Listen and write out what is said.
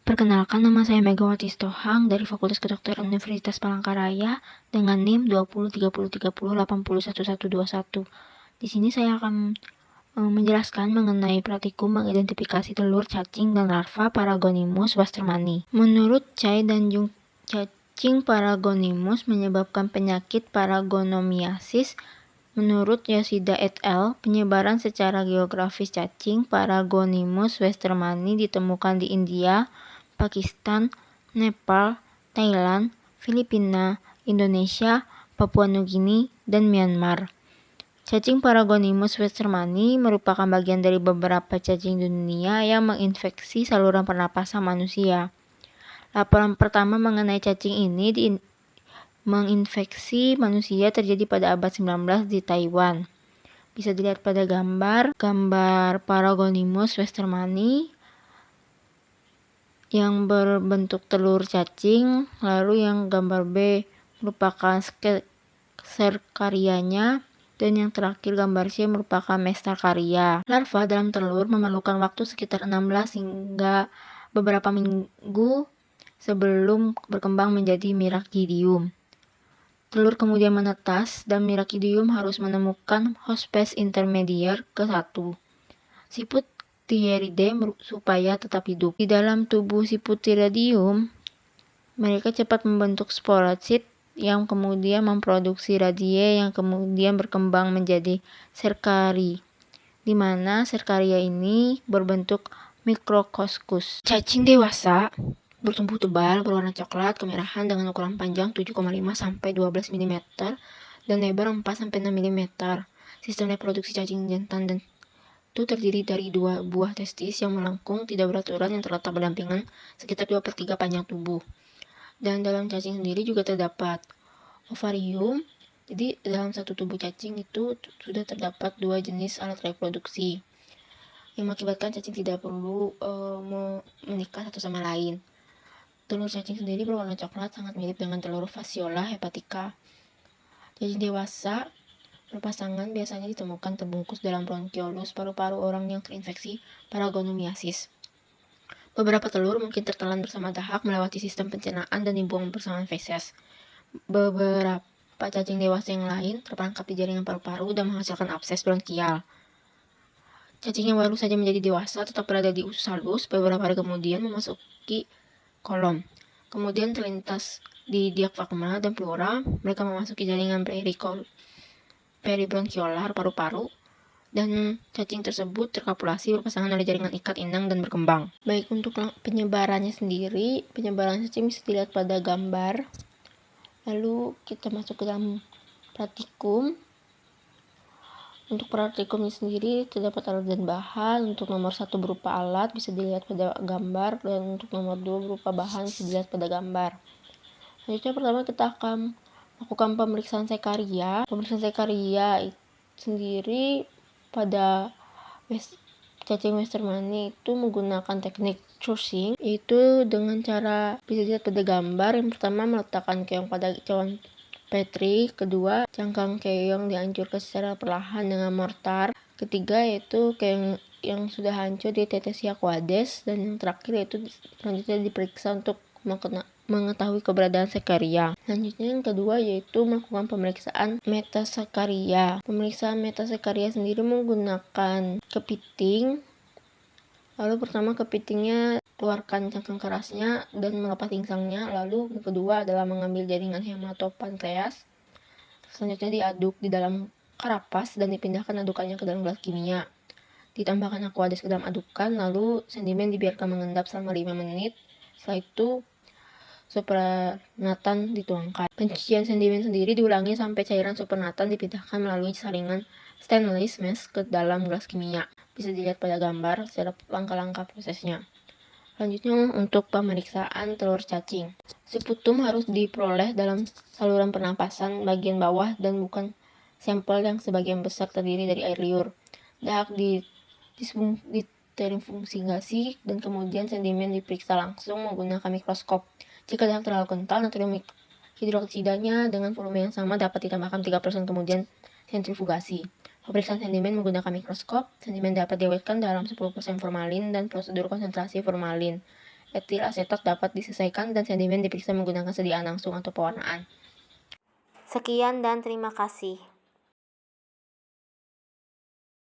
Perkenalkan, nama saya Megawati Stohang dari Fakultas Kedokteran Universitas Palangkaraya dengan NIM 203030801121. Di sini saya akan menjelaskan mengenai praktikum mengidentifikasi telur, cacing, dan larva Paragonimus westermani. Menurut Chai dan Jung, cacing Paragonimus menyebabkan penyakit paragonomiasis. Menurut Yoshida et al., penyebaran secara geografis cacing Paragonimus westermani ditemukan di India, Pakistan, Nepal, Thailand, Filipina, Indonesia, Papua Nugini, dan Myanmar. Cacing Paragonimus westermani merupakan bagian dari beberapa cacing di dunia yang menginfeksi saluran pernapasan manusia. Laporan pertama mengenai cacing ini menginfeksi manusia terjadi pada abad 19 di Taiwan. Bisa dilihat pada gambar Paragonimus westermani yang berbentuk telur cacing, lalu yang gambar B merupakan serkarianya, dan yang terakhir gambar C merupakan mestarkaria. Larva dalam telur memerlukan waktu sekitar 16 hingga beberapa minggu sebelum berkembang menjadi miracidium. Telur kemudian menetas dan miracidium harus menemukan hospes intermedier ke-1, siput Theriidae, supaya tetap hidup. Di dalam tubuh Siputiridium, mereka cepat membentuk sporosit yang kemudian memproduksi radie yang kemudian berkembang menjadi serkari, di mana serkaria ini berbentuk mikrokoskus. Cacing dewasa bertumbuh tebal, berwarna coklat kemerahan dengan ukuran panjang 7,5 sampai 12 mm dan lebar 4 sampai 6 mm. Sistem reproduksi cacing jantan dan itu terdiri dari 2 buah testis yang melengkung tidak beraturan yang terletak berdampingan sekitar 2/3 panjang tubuh. Dan dalam cacing sendiri juga terdapat ovarium. Jadi dalam satu tubuh cacing itu sudah terdapat 2 jenis alat reproduksi yang mengakibatkan cacing tidak perlu menikah satu sama lain. Telur cacing sendiri berwarna coklat, sangat mirip dengan telur Phaseola hepatica. Cacing dewasa berpasangan biasanya ditemukan terbungkus dalam bronkiolus paru-paru orang yang terinfeksi paragonomiasis. Beberapa telur mungkin tertelan bersama dahak melewati sistem pencernaan dan dibuang bersama feses. Beberapa cacing dewasa yang lain terperangkap di jaringan paru-paru dan menghasilkan abses bronkial. Cacing yang baru saja menjadi dewasa tetap berada di usus halus, beberapa hari kemudian memasuki kolom. Kemudian terlintas di diafragma dan pleura, mereka memasuki jaringan peribronkiolar paru-paru, dan cacing tersebut terkopulasi berpasangan oleh jaringan ikat inang dan berkembang. Baik, untuk penyebarannya sendiri, penyebaran cacing bisa dilihat pada gambar. Lalu kita masuk ke dalam praktikum. Untuk praktikumnya sendiri terdapat alat dan bahan. Untuk nomor 1 berupa alat bisa dilihat pada gambar, dan untuk nomor 2 berupa bahan bisa dilihat pada gambar. Selanjutnya pertama kita akan lakukan pemeriksaan sekaria. Pemeriksaan sekaria sendiri pada cacing westermani itu menggunakan teknik trussing, yaitu dengan cara bisa dilihat pada gambar. Yang pertama meletakkan keong pada cawan Petri, kedua cangkang keong dihancurkan secara perlahan dengan mortar, ketiga yaitu keong yang sudah hancur ditetes aquades, dan yang terakhir yaitu selanjutnya diperiksa untuk mengetahui keberadaan sekaria. Selanjutnya yang kedua yaitu melakukan pemeriksaan metasekaria. Pemeriksaan metasekaria sendiri menggunakan kepiting. Lalu pertama kepitingnya keluarkan cangkang kerasnya dan melepas insangnya. Lalu yang kedua adalah mengambil jaringan hematopankreas. Selanjutnya diaduk di dalam karapas dan dipindahkan adukannya ke dalam gelas kimia. Ditambahkan aquades ke dalam adukan, lalu sedimen dibiarkan mengendap selama 5 menit. Setelah itu supernatan dituangkan. Pencucian sedimen sendiri diulangi sampai cairan supernatan dipindahkan melalui saringan stainless mesh ke dalam gelas kimia. Bisa dilihat pada gambar secara langkah-langkah prosesnya. Selanjutnya untuk pemeriksaan telur cacing. Sputum harus diperoleh dalam saluran pernapasan bagian bawah dan bukan sampel yang sebagian besar terdiri dari air liur. Dahak diterfungsigasi dan kemudian sedimen diperiksa langsung menggunakan mikroskop. Jika dahak terlalu kental, natrium hidroksidanya dengan volume yang sama dapat ditambahkan 3% kemudian sentrifugasi. Pemeriksaan sedimen menggunakan mikroskop. Sedimen dapat diawetkan dalam 10% formalin dan prosedur konsentrasi formalin. etil asetat dapat diselesaikan dan sedimen diperiksa menggunakan sediaan langsung atau pewarnaan. Sekian dan terima kasih.